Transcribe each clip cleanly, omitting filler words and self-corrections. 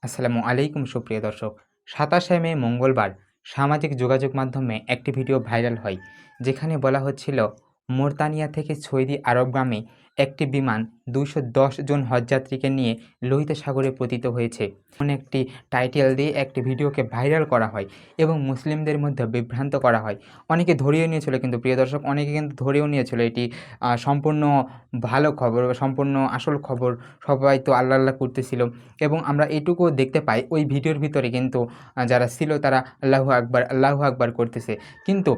আসসালামু আলাইকুম সুপ্রিয় দর্শক। ২৭শে মে মঙ্গলবার সামাজিক যোগাযোগ মাধ্যমে একটি ভিডিও ভাইরাল হয়, যেখানে বলা হচ্ছিল মোরতানিয়া থেকে সৌদি আরবগামী একটি বিমান ২১০ জন হজযাত্রীকে নিয়ে লোহিত সাগরে পতিত হয়েছে। এমন একটি টাইটেল দিয়ে একটি ভিডিওকে ভাইরাল করা হয় এবং মুসলিমদের মধ্যে বিভ্রান্ত করা হয়। অনেকে ধরেও নিয়েছিল, কিন্তু প্রিয় দর্শক, অনেকে কিন্তু ধরেও নিয়েছিল এটি সম্পূর্ণ ভালো খবর, সম্পূর্ণ আসল খবর। সবাই তো আল্লাহ আল্লাহ করতেছিল এবং আমরা এটুকুও দেখতে পাই ওই ভিডিওর ভিতরে কিন্তু যারা ছিল তারা আল্লাহু আকবার, আল্লাহু আকবার করতেছে। কিন্তু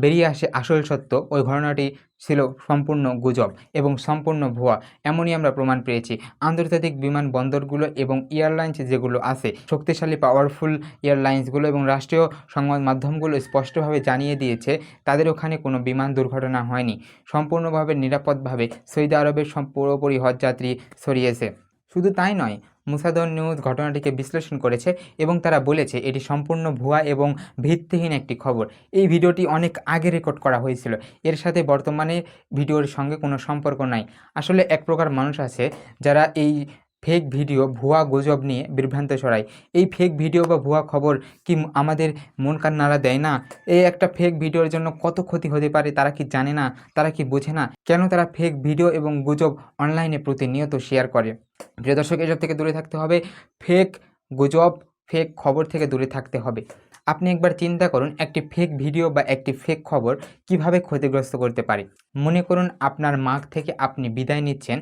বেরিয়ে আসে আসল সত্য, ওই ঘটনাটি ছিল সম্পূর্ণ গুজব এবং সম্পূর্ণ ভুয়া। এমনই আমরা প্রমাণ পেয়েছি। আন্তর্জাতিক বিমানবন্দরগুলো এবং এয়ারলাইন্স যেগুলো আছে, শক্তিশালী পাওয়ারফুল এয়ারলাইন্সগুলো এবং রাষ্ট্রীয় সংবাদ মাধ্যমগুলো স্পষ্টভাবে জানিয়ে দিয়েছে তাদের ওখানে কোনো বিমান দুর্ঘটনা হয়নি। সম্পূর্ণভাবে নিরাপদভাবে সৌদি আরবের পুরোপুরি হজযাত্রী ছড়িয়েছে। শুধু তাই নয়, মুসাদর নিউজ ঘটনাটিকে বিশ্লেষণ করেছে এবং তারা বলেছে এটি সম্পূর্ণ ভুয়া এবং ভিত্তিহীন একটি খবর। এই ভিডিওটি অনেক আগে রেকর্ড করা হয়েছিল, এর সাথে বর্তমানে ভিডিওর সঙ্গে কোনো সম্পর্ক নাই। আসলে এক প্রকার মানুষ আছে যারা এই ফেক ভিডিও, ভুয়া গুজব নিয়ে বিভ্রান্ত ছড়ায়। এই ফেক ভিডিও বা ভুয়া খবর কি আমাদের মন কান নাড়া দেয় না? এই একটা ফেক ভিডিওর জন্য কত ক্ষতি হতে পারে তারা কি জানে না? তারা কি বোঝে না? কেন তারা ফেক ভিডিও এবং গুজব অনলাইনে প্রতিনিয়ত শেয়ার করে? প্রিয় দর্শক, এসব থেকে দূরে থাকতে হবে। ফেক গুজব, ফেক খবর থেকে দূরে থাকতে হবে। আপনি একবার চিন্তা করুন, একটি ফেক ভিডিও বা একটি ফেক খবর কিভাবে ক্ষতিগ্রস্ত করতে পারে। মনে করুন আপনার মাঘ থেকে আপনি বিদায় নিচ্ছেন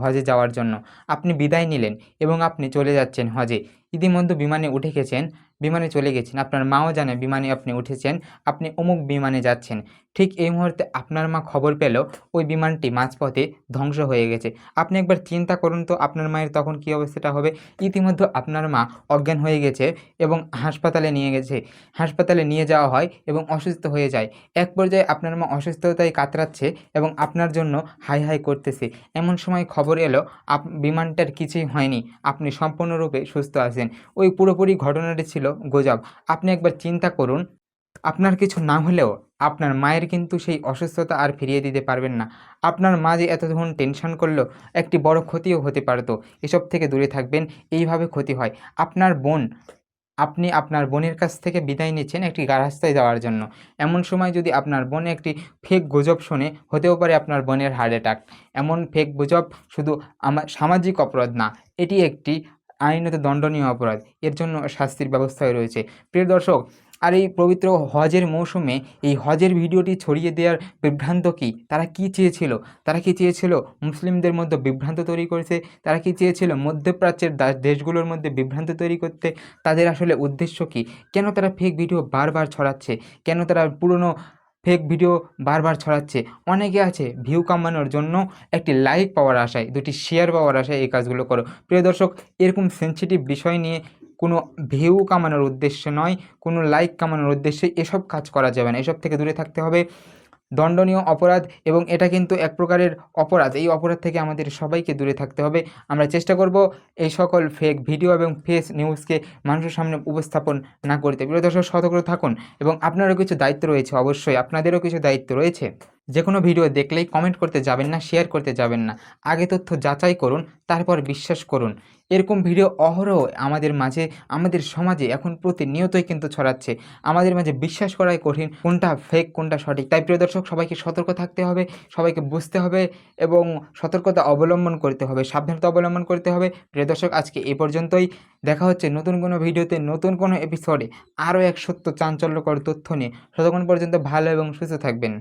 হজে যাওয়ার জন্য। আপনি বিদায় নিলেন এবং আপনি চলে যাচ্ছেন হজে। ইতিমধ্যে বিমানে উঠে গেছেন, বিমানে চলে গেছেন। আপনার মাও জানে বিমানে আপনি উঠেছেন, আপনি অমুক বিমানে যাচ্ছেন। ঠিক এই মুহূর্তে আপনার মা খবর পেল ওই বিমানটি মাঝপথে ধ্বংস হয়ে গেছে। আপনি একবার চিন্তা করুন তো আপনার মায়ের তখন কী অবস্থাটা হবে। ইতিমধ্যে আপনার মা অজ্ঞান হয়ে গেছে এবং হাসপাতালে নিয়ে যাওয়া হয় এবং অসুস্থ হয়ে যায়। এক পর্যায়ে আপনার মা অসুস্থতায় কাতরাচ্ছে এবং আপনার জন্য হাই হাই করতেছে। এমন সময় খবর এলো বিমানটার কিছুই হয়নি, আপনি সম্পূর্ণরূপে সুস্থ আছেন। ওই পুরোপুরি ঘটনাটি ছিল গুজব। আপনি একবার চিন্তা করুন, আপনার কিছু না হলেও আপনার মায়ের কিন্তু সেই অসুস্থতা আর ফিরিয়ে দিতে পারবেন না। আপনার মা যে এতক্ষণ টেনশন করলো, একটি বড় ক্ষতিও হতে পারত। এসব থেকে দূরে থাকবেন, এইভাবে ক্ষতি হয়। আপনি আপনার বোনের কাছ থেকে বিদায় নিচ্ছেন একটি রাস্তায় যাওয়ার জন্য। এমন সময় যদি আপনার বোন একটি ফেক গুজব শোনে, হতেও পারে আপনার বোনের হার্ট অ্যাটাক। এমন ফেক গুজব শুধু সামাজিক অপরাধ না, এটি একটি আইনত দণ্ডনীয় অপরাধ। এর জন্য শাস্তির ব্যবস্থাও রয়েছে। প্রিয় দর্শক, আর এই পবিত্র হজের মৌসুমে এই হজের ভিডিওটি ছড়িয়ে দেওয়ার বিভ্রান্ত কী? তারা কি চেয়েছিল? তারা কি চেয়েছিল মুসলিমদের মধ্যে বিভ্রান্ত তৈরি করেছে? তারা কি চেয়েছিল মধ্যপ্রাচ্যের দেশগুলোর মধ্যে বিভ্রান্ত তৈরি করতে? তাদের আসলে উদ্দেশ্য কী? কেন তারা ফেক ভিডিও বারবার ছড়াচ্ছে? কেন তারা পুরনো ফেক ভিডিও বারবার ছড়াচ্ছে? অনেকে আছে ভিউ কামানোর জন্য, একটি লাইক পাওয়ার আশায়, দুটি শেয়ার পাওয়ার আশায় এই কাজগুলো করো। প্রিয় দর্শক, এরকম সেনসিটিভ বিষয় নিয়ে কোনো ভিউ কামানোর উদ্দেশ্য নয়, কোনো লাইক কামানোর উদ্দেশ্যে এসব কাজ করা যাবে না। এসব থেকে দূরে থাকতে হবে। দণ্ডনীয় অপরাধ এবং এটা কিন্তু এক প্রকারের অপরাধ। এই অপরাধ থেকে আমাদের সবাইকে দূরে থাকতে হবে। আমরা চেষ্টা করব এই সকল ফেক ভিডিও এবং ফেক নিউজকে মানুষের সামনে উপস্থাপন না করতে। প্রিয় দর্শক, সতর্ক থাকুন এবং আপনারও কিছু দায়িত্ব রয়েছে, অবশ্যই আপনাদেরও কিছু দায়িত্ব রয়েছে। যে কোনো ভিডিও দেখলেই কমেন্ট করতে যাবেন না, শেয়ার করতে যাবেন না। আগে তথ্য যাচাই করুন, তারপর বিশ্বাস করুন। এরকম ভিডিও অহরহ আমাদের মাঝে, আমাদের সমাজে এখন প্রতিনিয়তই কিন্তু ছড়াচ্ছে। আমাদের মাঝে বিশ্বাস করাই কঠিন কোনটা ফেক, কোনটা সঠিক। তাই প্রিয় দর্শক, সবাইকে সতর্ক থাকতে হবে, সবাইকে বুঝতে হবে এবং সতর্কতা অবলম্বন করতে হবে, সাবধানতা অবলম্বন করতে হবে। প্রিয় দর্শক, আজকে এ পর্যন্তই। দেখা হচ্ছে নতুন কোনো ভিডিওতে, নতুন কোনো এপিসোডে, আরও এক সত্য চাঞ্চল্যকর তথ্য নিয়ে। ততক্ষণ পর্যন্ত ভালো এবং সুস্থ থাকবেন।